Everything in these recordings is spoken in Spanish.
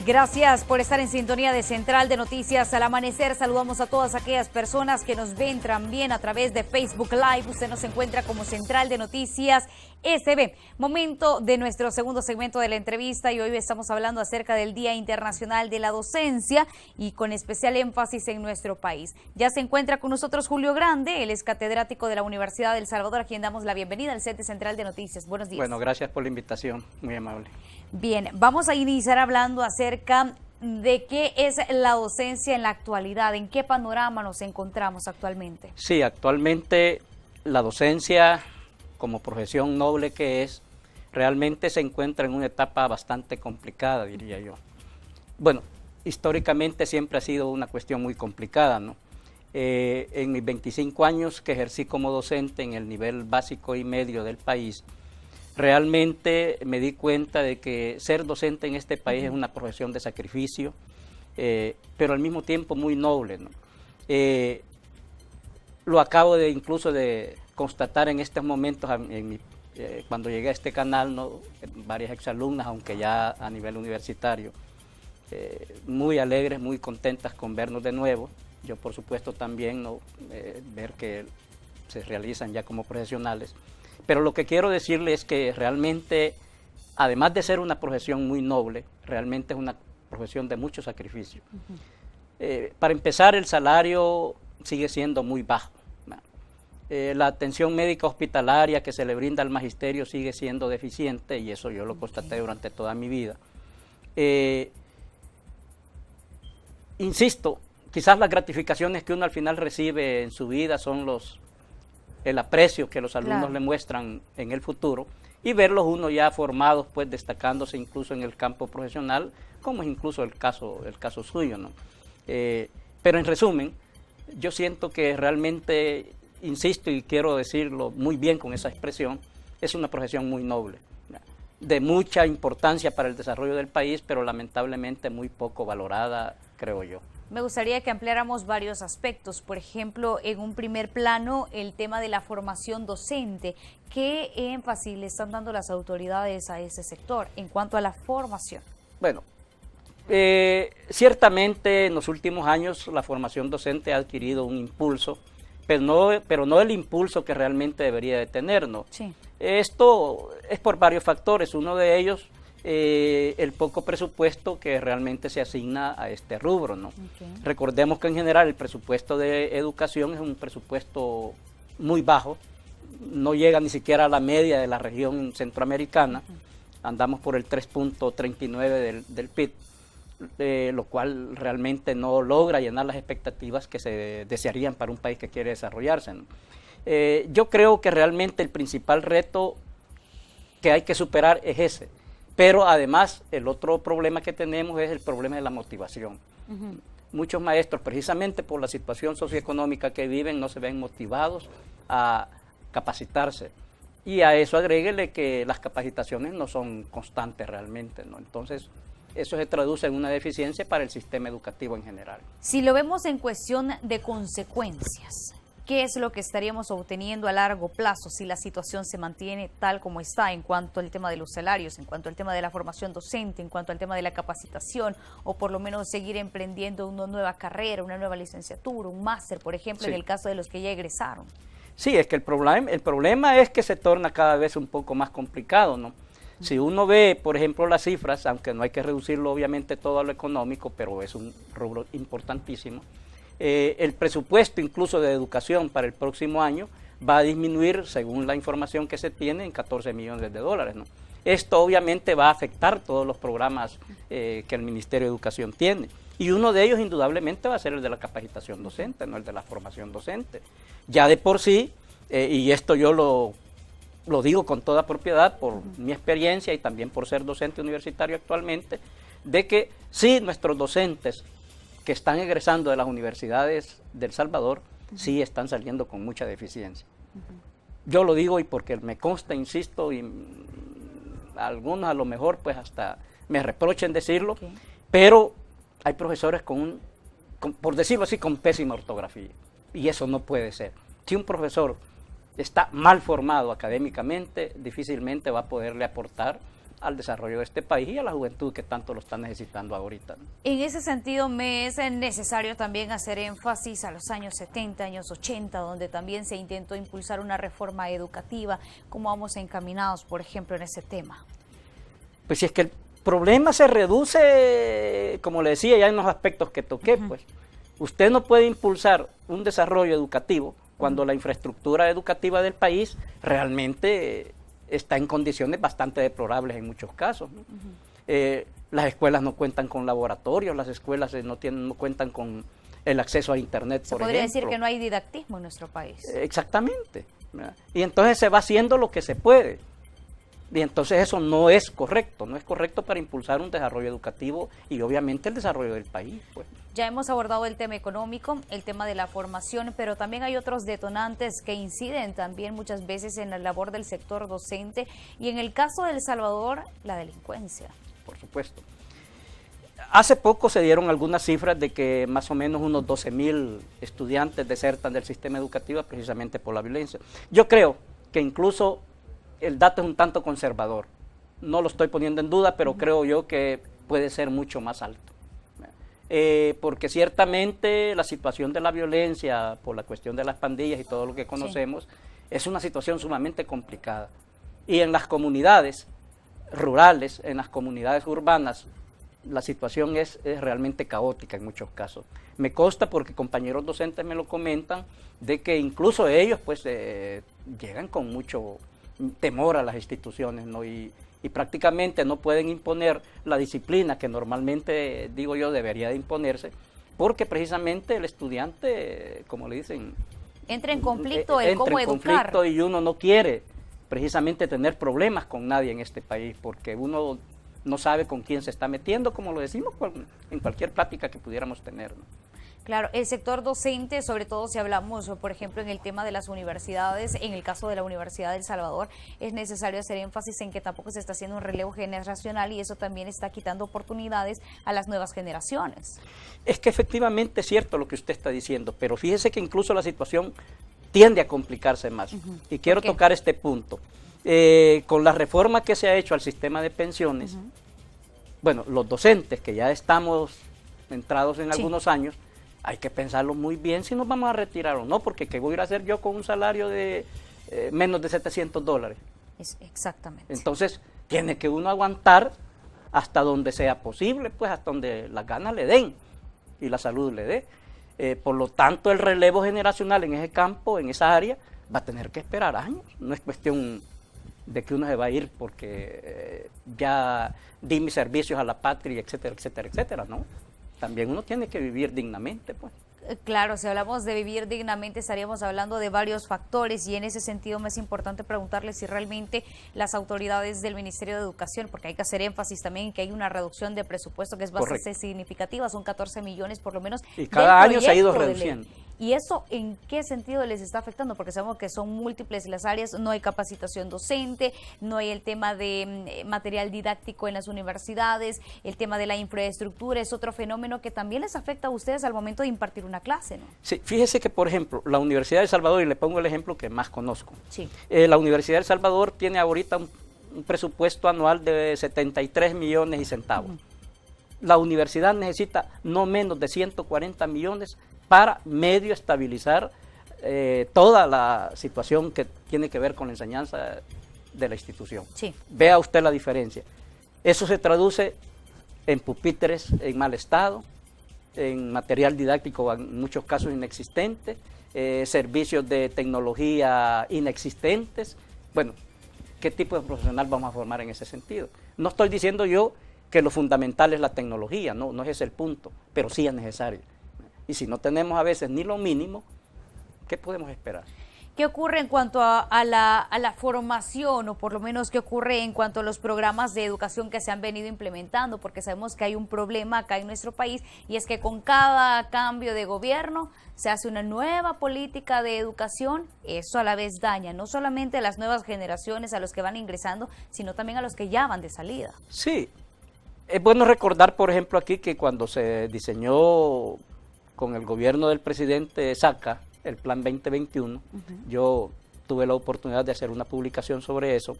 Gracias por estar en sintonía de Central de Noticias al Amanecer. Saludamos a todas aquellas personas que nos ven también a través de Facebook Live. Usted nos encuentra como Central de Noticias SB. Momento de nuestro segundo segmento de la entrevista y hoy estamos hablando acerca del Día Internacional de la Docencia y con especial énfasis en nuestro país. Ya se encuentra con nosotros Julio Grande, él es catedrático de la Universidad de El Salvador, a quien damos la bienvenida al set de Central de Noticias. Buenos días. Bueno, gracias por la invitación, muy amable. Bien, vamos a iniciar hablando acerca de qué es la docencia en la actualidad, en qué panorama nos encontramos actualmente. Sí, actualmente la docencia, como profesión noble que es, realmente se encuentra en una etapa bastante complicada, diría yo. Bueno, históricamente siempre ha sido una cuestión muy complicada, ¿no? En mis 25 años que ejercí como docente en el nivel básico y medio del país, realmente me di cuenta de que ser docente en este país es una profesión de sacrificio, pero al mismo tiempo muy noble, ¿no? Lo acabo de incluso de constatar en estos momentos cuando llegué a este canal, ¿no? Varias exalumnas, aunque ya a nivel universitario, muy alegres, muy contentas con vernos de nuevo. Yo por supuesto también, ¿no? Ver que se realizan ya como profesionales. Pero lo que quiero decirle es que realmente, además de ser una profesión muy noble, realmente es una profesión de mucho sacrificio. Para empezar, el salario sigue siendo muy bajo. La atención médica hospitalaria que se le brinda al magisterio sigue siendo deficiente, y eso yo lo constaté durante toda mi vida. Insisto, quizás las gratificaciones que uno al final recibe en su vida son el aprecio que los alumnos le muestran en el futuro, y verlos uno ya formados, pues destacándose incluso en el campo profesional, como es incluso el caso suyo, ¿no? Pero en resumen, yo siento que realmente, insisto y quiero decirlo muy bien con esa expresión, es una profesión muy noble, de mucha importancia para el desarrollo del país, pero lamentablemente muy poco valorada, creo yo. Me gustaría que ampliáramos varios aspectos, por ejemplo, en un primer plano, el tema de la formación docente. ¿Qué énfasis le están dando las autoridades a ese sector en cuanto a la formación? Bueno, ciertamente en los últimos años la formación docente ha adquirido un impulso, pero no el impulso que realmente debería de tener, ¿no? Sí. Esto es por varios factores. Uno de ellos, el poco presupuesto que realmente se asigna a este rubro, ¿no? Okay. Recordemos que en general el presupuesto de educación es un presupuesto muy bajo, no llega ni siquiera a la media de la región centroamericana, andamos por el 3.39 del PIB, lo cual realmente no logra llenar las expectativas que se desearían para un país que quiere desarrollarse, ¿no? Yo creo que realmente el principal reto que hay que superar es ese. Pero además, el otro problema que tenemos es el problema de la motivación. Muchos maestros, precisamente por la situación socioeconómica que viven, no se ven motivados a capacitarse. Y a eso agréguele que las capacitaciones no son constantes realmente, ¿no? Entonces, eso se traduce en una deficiencia para el sistema educativo en general. Si lo vemos en cuestión de consecuencias, ¿qué es lo que estaríamos obteniendo a largo plazo si la situación se mantiene tal como está en cuanto al tema de los salarios, en cuanto al tema de la formación docente, en cuanto al tema de la capacitación, o por lo menos seguir emprendiendo una nueva carrera, una nueva licenciatura, un máster, por ejemplo, sí, en el caso de los que ya egresaron? Sí, es que el problema es que se torna cada vez un poco más complicado, ¿no? Si uno ve, por ejemplo, las cifras, aunque no hay que reducirlo obviamente todo a lo económico, pero es un rubro importantísimo, el presupuesto incluso de educación para el próximo año va a disminuir, según la información que se tiene, en 14 millones de dólares, ¿no? Esto obviamente va a afectar todos los programas que el Ministerio de Educación tiene, y uno de ellos indudablemente va a ser el de la capacitación docente, no el de la formación docente. Ya de por sí, y esto yo lo digo con toda propiedad por mi experiencia y también por ser docente universitario actualmente, de que sí, nuestros docentes que están egresando de las universidades de El Salvador, sí están saliendo con mucha deficiencia. Yo lo digo y porque me consta, insisto, y algunos a lo mejor pues hasta me reprochen decirlo, pero hay profesores por decirlo así, con pésima ortografía, y eso no puede ser. Si un profesor está mal formado académicamente, difícilmente va a poderle aportar al desarrollo de este país y a la juventud que tanto lo está necesitando ahorita, ¿no? En ese sentido, me es necesario también hacer énfasis a los años 70, años 80, donde también se intentó impulsar una reforma educativa. ¿Cómo vamos encaminados, por ejemplo, en ese tema? Pues si es que el problema se reduce, como le decía, ya en los aspectos que toqué, pues usted no puede impulsar un desarrollo educativo cuando la infraestructura educativa del país realmente está en condiciones bastante deplorables en muchos casos, ¿no? Las escuelas no cuentan con laboratorios, las escuelas no cuentan con el acceso a internet, por ejemplo. Se podría decir que no hay didactismo en nuestro país. Exactamente, ¿verdad? Y entonces se va haciendo lo que se puede. Y entonces eso no es correcto para impulsar un desarrollo educativo y obviamente el desarrollo del país, pues. Ya hemos abordado el tema económico, el tema de la formación, pero también hay otros detonantes que inciden también muchas veces en la labor del sector docente y en el caso de El Salvador, la delincuencia. Por supuesto. Hace poco se dieron algunas cifras de que más o menos unos 12,000 estudiantes desertan del sistema educativo precisamente por la violencia. Yo creo que incluso el dato es un tanto conservador. No lo estoy poniendo en duda, pero creo yo que puede ser mucho más alto. Porque ciertamente la situación de la violencia por la cuestión de las pandillas y todo lo que conocemos es una situación sumamente complicada. Y en las comunidades rurales, en las comunidades urbanas, la situación es realmente caótica en muchos casos. Me consta porque compañeros docentes me lo comentan, de que incluso ellos pues llegan con mucho temor a las instituciones, ¿no? Y prácticamente no pueden imponer la disciplina que normalmente, digo yo, debería de imponerse, porque precisamente el estudiante, como le dicen, entra en conflicto el cómo educar. Y uno no quiere precisamente tener problemas con nadie en este país, porque uno no sabe con quién se está metiendo, como lo decimos en cualquier plática que pudiéramos tener, ¿no? Claro, el sector docente, sobre todo si hablamos, por ejemplo, en el tema de las universidades, en el caso de la Universidad de El Salvador, es necesario hacer énfasis en que tampoco se está haciendo un relevo generacional y eso también está quitando oportunidades a las nuevas generaciones. Es que efectivamente es cierto lo que usted está diciendo, pero fíjese que incluso la situación tiende a complicarse más. Y quiero tocar este punto. Con la reforma que se ha hecho al sistema de pensiones, bueno, los docentes que ya estamos entrados en algunos años, hay que pensarlo muy bien si nos vamos a retirar o no, porque ¿qué voy a ir a hacer yo con un salario de menos de $700? Exactamente. Entonces, tiene que uno aguantar hasta donde sea posible, pues hasta donde las ganas le den y la salud le dé. Por lo tanto, el relevo generacional en ese campo, en esa área, va a tener que esperar años. No es cuestión de que uno se va a ir porque ya di mis servicios a la patria, etcétera, etcétera, etcétera, ¿no? También uno tiene que vivir dignamente, pues. Claro, si hablamos de vivir dignamente estaríamos hablando de varios factores y en ese sentido me es importante preguntarle si realmente las autoridades del Ministerio de Educación, porque hay que hacer énfasis también en que hay una reducción de presupuesto que es bastante significativa, son 14 millones por lo menos. Y cada año se ha ido reduciendo. ¿Y eso en qué sentido les está afectando? Porque sabemos que son múltiples las áreas, no hay capacitación docente, no hay el tema de material didáctico en las universidades, el tema de la infraestructura es otro fenómeno que también les afecta a ustedes al momento de impartir una clase, ¿no? Sí, fíjese que, por ejemplo, la Universidad de El Salvador, y le pongo el ejemplo que más conozco, sí. La Universidad de El Salvador tiene ahorita un presupuesto anual de 73 millones y centavos. La universidad necesita no menos de 140 millones para medio estabilizar toda la situación que tiene que ver con la enseñanza de la institución. Sí. Vea usted la diferencia. Eso se traduce en pupitres en mal estado, en material didáctico en muchos casos inexistente, servicios de tecnología inexistentes. Bueno, ¿qué tipo de profesional vamos a formar en ese sentido? No estoy diciendo yo que lo fundamental es la tecnología, no es ese el punto, pero sí es necesario. Y si no tenemos a veces ni lo mínimo, ¿qué podemos esperar? ¿Qué ocurre en cuanto a la formación o por lo menos qué ocurre en cuanto a los programas de educación que se han venido implementando? Porque sabemos que hay un problema acá en nuestro país y es que con cada cambio de gobierno se hace una nueva política de educación. Eso a la vez daña no solamente a las nuevas generaciones, a los que van ingresando, sino también a los que ya van de salida. Sí, es bueno recordar, por ejemplo, aquí que cuando se diseñó con el gobierno del presidente Saca, el Plan 2021, yo tuve la oportunidad de hacer una publicación sobre eso.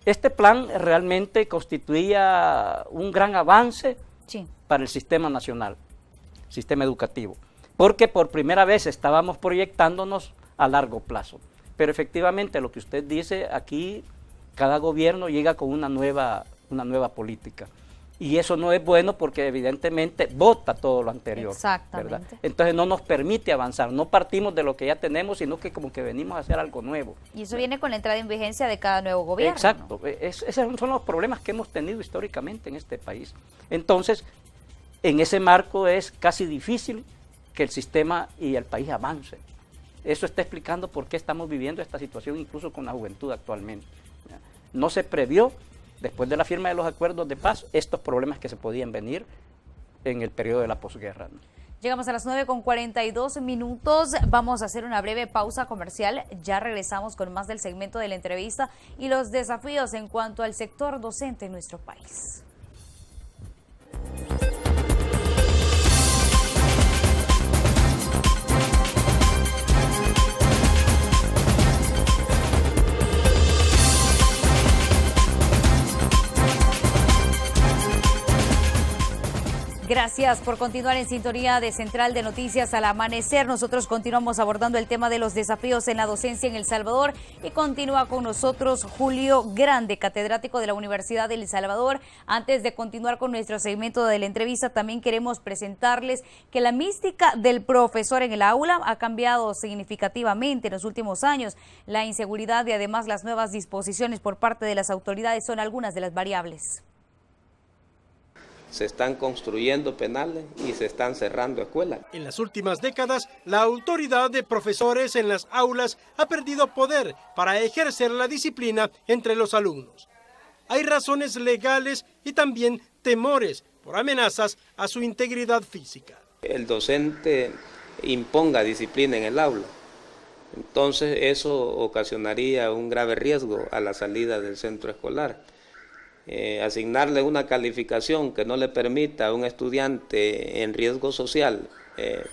Este plan realmente constituía un gran avance para el sistema nacional, sistema educativo, porque por primera vez estábamos proyectándonos a largo plazo. Pero efectivamente lo que usted dice, aquí cada gobierno llega con una nueva política. Y eso no es bueno porque evidentemente vota todo lo anterior. Exactamente. ¿Verdad? Entonces no nos permite avanzar, no partimos de lo que ya tenemos, sino que como que venimos a hacer algo nuevo. Y eso viene con la entrada en vigencia de cada nuevo gobierno. Exacto, ¿no? Esos son los problemas que hemos tenido históricamente en este país. Entonces, en ese marco es casi difícil que el sistema y el país avance. Eso está explicando por qué estamos viviendo esta situación incluso con la juventud actualmente. No se previó, después de la firma de los acuerdos de paz, estos problemas que se podían venir en el periodo de la posguerra, ¿no? Llegamos a las 9:42. Vamos a hacer una breve pausa comercial. Ya regresamos con más del segmento de la entrevista y los desafíos en cuanto al sector docente en nuestro país. Gracias por continuar en sintonía de Central de Noticias al Amanecer. Nosotros continuamos abordando el tema de los desafíos en la docencia en El Salvador y continúa con nosotros Julio Grande, catedrático de la Universidad de El Salvador. Antes de continuar con nuestro segmento de la entrevista, también queremos presentarles que la mística del profesor en el aula ha cambiado significativamente en los últimos años. La inseguridad y además las nuevas disposiciones por parte de las autoridades son algunas de las variables. Se están construyendo penales y se están cerrando escuelas. En las últimas décadas, la autoridad de profesores en las aulas ha perdido poder para ejercer la disciplina entre los alumnos. Hay razones legales y también temores por amenazas a su integridad física. El docente imponga disciplina en el aula, entonces eso ocasionaría un grave riesgo a la salida del centro escolar. Asignarle una calificación que no le permita a un estudiante en riesgo social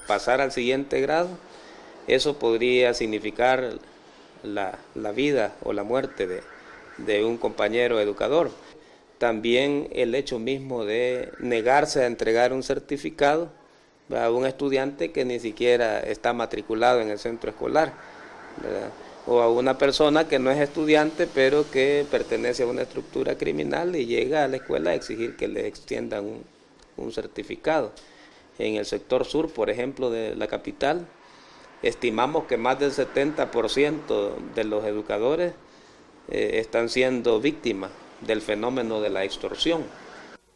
pasar al siguiente grado, eso podría significar la vida o la muerte de un compañero educador. También el hecho mismo de negarse a entregar un certificado a un estudiante que ni siquiera está matriculado en el centro escolar, ¿verdad? O a una persona que no es estudiante, pero que pertenece a una estructura criminal y llega a la escuela a exigir que le extiendan un certificado. En el sector sur, por ejemplo, de la capital, estimamos que más del 70% de los educadores están siendo víctimas del fenómeno de la extorsión.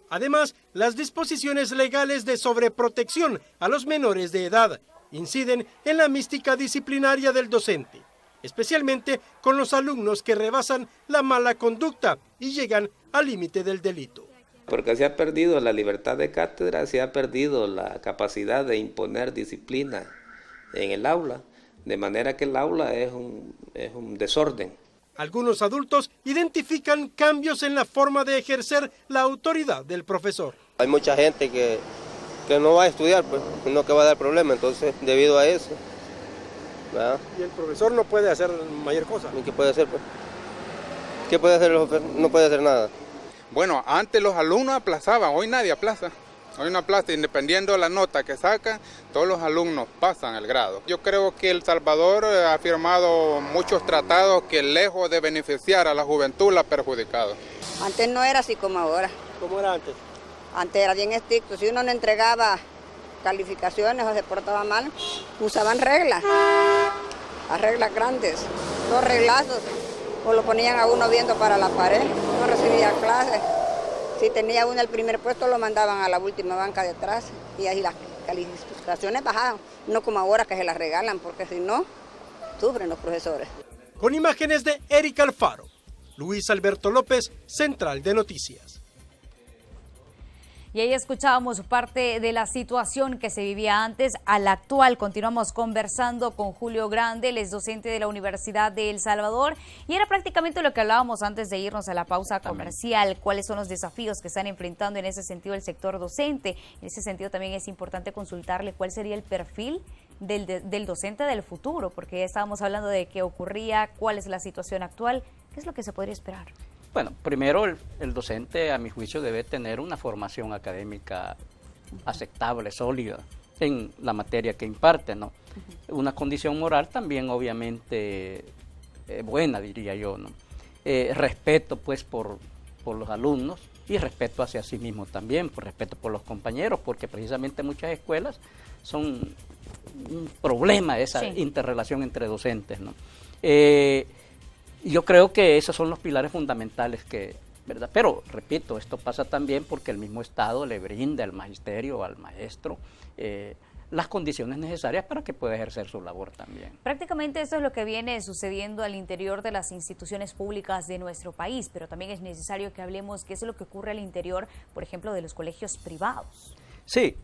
Además, las disposiciones legales de sobreprotección a los menores de edad inciden en la mística disciplinaria del docente, especialmente con los alumnos que rebasan la mala conducta y llegan al límite del delito. Porque se ha perdido la libertad de cátedra, se ha perdido la capacidad de imponer disciplina en el aula, de manera que el aula es un desorden. Algunos adultos identifican cambios en la forma de ejercer la autoridad del profesor. Hay mucha gente que no va a estudiar, pues, no que va a dar problema, entonces debido a eso. ¿Verdad? Y el profesor no puede hacer mayor cosa. ¿Y qué puede hacer, pues? ¿Qué puede hacer el profesor? No puede hacer nada. Bueno, antes los alumnos aplazaban, hoy nadie aplaza. Hoy no aplaza, independiendo de la nota que sacan, todos los alumnos pasan el grado. Yo creo que El Salvador ha firmado muchos tratados que lejos de beneficiar a la juventud la ha perjudicado. Antes no era así como ahora. ¿Cómo era antes? Antes era bien estricto. Si uno no entregaba calificaciones o se portaba mal, usaban reglas, las reglas grandes, los reglazos, o lo ponían a uno viendo para la pared, no recibía clases. Si tenía uno el primer puesto, lo mandaban a la última banca de atrás y ahí las calificaciones bajaban, no como ahora que se las regalan, porque si no, sufren los profesores. Con imágenes de Erika Alfaro, Luis Alberto López, Central de Noticias. Y ahí escuchábamos parte de la situación que se vivía antes a la actual. Continuamos conversando con Julio Grande, él es docente de la Universidad de El Salvador. Y era prácticamente lo que hablábamos antes de irnos a la pausa comercial. ¿Cuáles son los desafíos que están enfrentando en ese sentido el sector docente? En ese sentido también es importante consultarle cuál sería el perfil del docente del futuro, porque ya estábamos hablando de qué ocurría, cuál es la situación actual, qué es lo que se podría esperar. Bueno, primero el docente, a mi juicio, debe tener una formación académica aceptable, sólida, en la materia que imparte, ¿no? Una condición moral también, obviamente, buena, diría yo, ¿no? Respeto, pues, por los alumnos y respeto hacia sí mismo también, por respeto por los compañeros, porque precisamente muchas escuelas son un problema esa interrelación entre docentes, ¿no? Yo creo que esos son los pilares fundamentales ¿verdad? Pero, repito, esto pasa también porque el mismo Estado le brinda al magisterio, al maestro, las condiciones necesarias para que pueda ejercer su labor también. Prácticamente eso es lo que viene sucediendo al interior de las instituciones públicas de nuestro país, pero también es necesario que hablemos qué es lo que ocurre al interior, por ejemplo, de los colegios privados. Sí,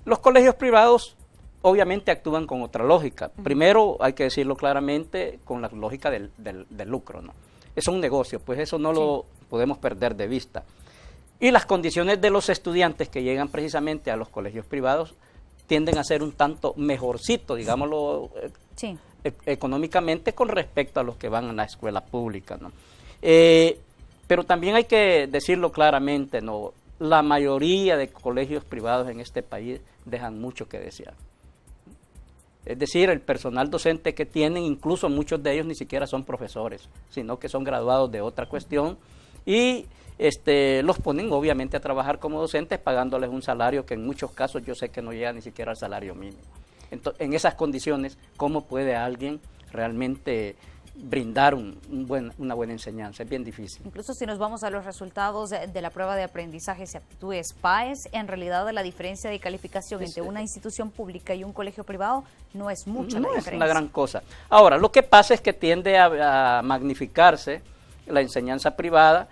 los colegios privados obviamente actúan con otra lógica. Primero, hay que decirlo claramente, con la lógica del lucro, ¿no? Es un negocio, pues eso no lo podemos perder de vista. Y las condiciones de los estudiantes que llegan precisamente a los colegios privados tienden a ser un tanto mejorcito, digámoslo, económicamente con respecto a los que van a la escuela pública, ¿no? Pero también hay que decirlo claramente, ¿no? La mayoría de colegios privados en este país dejan mucho que desear. Es decir, el personal docente que tienen, incluso muchos de ellos ni siquiera son profesores, sino que son graduados de otra cuestión y los ponen obviamente a trabajar como docentes pagándoles un salario que en muchos casos yo sé que no llega ni siquiera al salario mínimo. Entonces, en esas condiciones, ¿cómo puede alguien realmente brindar una buena enseñanza? Es bien difícil. Incluso si nos vamos a los resultados de la prueba de aprendizajes y aptitudes PAES, en realidad la diferencia de calificación entre una institución pública y un colegio privado no es mucha la diferencia. No es una gran cosa. Ahora, lo que pasa es que tiende a magnificarse la enseñanza privada,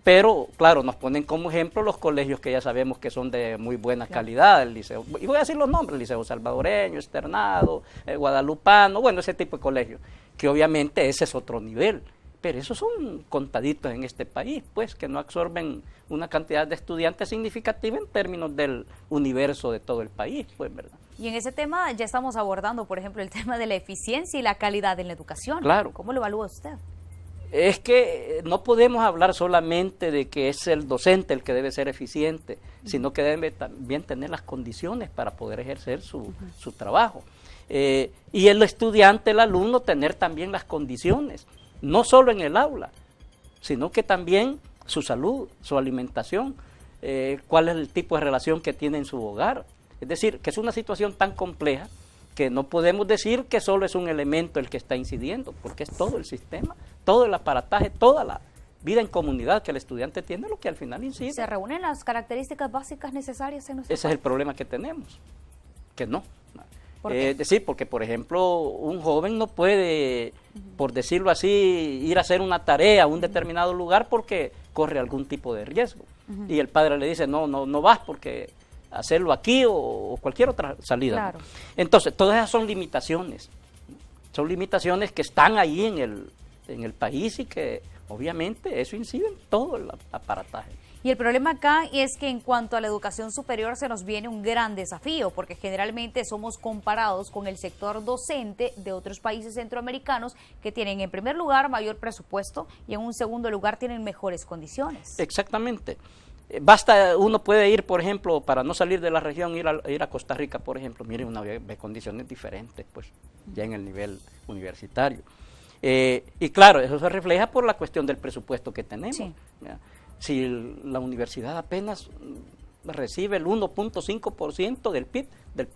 pero claro, nos ponen como ejemplo los colegios que ya sabemos que son de muy buena calidad, el liceo, y voy a decir los nombres, el Liceo Salvadoreño, Externado, Guadalupano, bueno, ese tipo de colegios, que obviamente ese es otro nivel, pero esos son contaditos en este país, pues, que no absorben una cantidad de estudiantes significativa en términos del universo de todo el país, pues, ¿verdad? Y en ese tema ya estamos abordando, por ejemplo, el tema de la eficiencia y la calidad en la educación. Claro. ¿Cómo lo evalúa usted? Es que no podemos hablar solamente de que es el docente el que debe ser eficiente, sino que debe también tener las condiciones para poder ejercer su trabajo. Y el estudiante, el alumno, tener también las condiciones, no solo en el aula, sino que también su salud, su alimentación, cuál es el tipo de relación que tiene en su hogar. Es decir, que es una situación tan compleja que no podemos decir que solo es un elemento el que está incidiendo, porque es todo el sistema, todo el aparataje, toda la vida en comunidad que el estudiante tiene lo que al final incide. ¿Se reúnen las características básicas necesarias en nuestro país? Ese es el problema que tenemos, que no. Es decir, porque por ejemplo un joven no puede, por decirlo así, ir a hacer una tarea a un determinado lugar porque corre algún tipo de riesgo. Y el padre le dice, no vas porque hacerlo aquí o cualquier otra salida. Claro. Entonces, todas esas son limitaciones que están ahí en el país y que obviamente eso incide en todo el aparataje. Y el problema acá es que en cuanto a la educación superior se nos viene un gran desafío, porque generalmente somos comparados con el sector docente de otros países centroamericanos que tienen en primer lugar mayor presupuesto y en un segundo lugar tienen mejores condiciones. Exactamente. Uno puede ir, por ejemplo, para no salir de la región, ir a Costa Rica, por ejemplo, miren, uno ve condiciones diferentes, pues, ya en el nivel universitario. Y claro, eso se refleja por la cuestión del presupuesto que tenemos. Sí. Si la universidad apenas recibe el 1.5% del PIB, del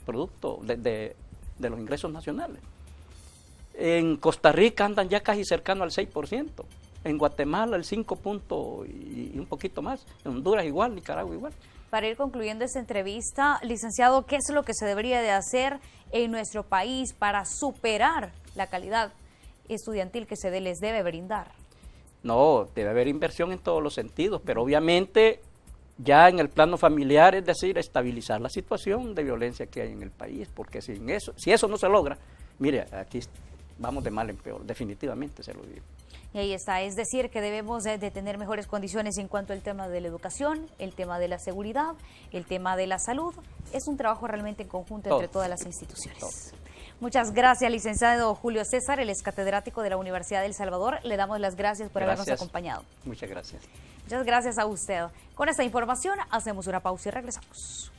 producto de los ingresos nacionales. En Costa Rica andan ya casi cercano al 6%. En Guatemala el 5 y un poquito más. En Honduras igual, Nicaragua igual. Para ir concluyendo esta entrevista, licenciado, ¿qué es lo que se debería de hacer en nuestro país para superar la calidad estudiantil que se les debe brindar? No, debe haber inversión en todos los sentidos, pero obviamente ya en el plano familiar, es decir, estabilizar la situación de violencia que hay en el país, porque si eso no se logra, mire, aquí vamos de mal en peor, definitivamente se lo digo. Y ahí está, es decir, que debemos de tener mejores condiciones en cuanto al tema de la educación, el tema de la seguridad, el tema de la salud. Es un trabajo realmente en conjunto entre todas las instituciones. Muchas gracias, licenciado Julio César, él es catedrático de la Universidad de El Salvador. Le damos las gracias por habernos acompañado. Muchas gracias. Muchas gracias a usted. Con esta información hacemos una pausa y regresamos.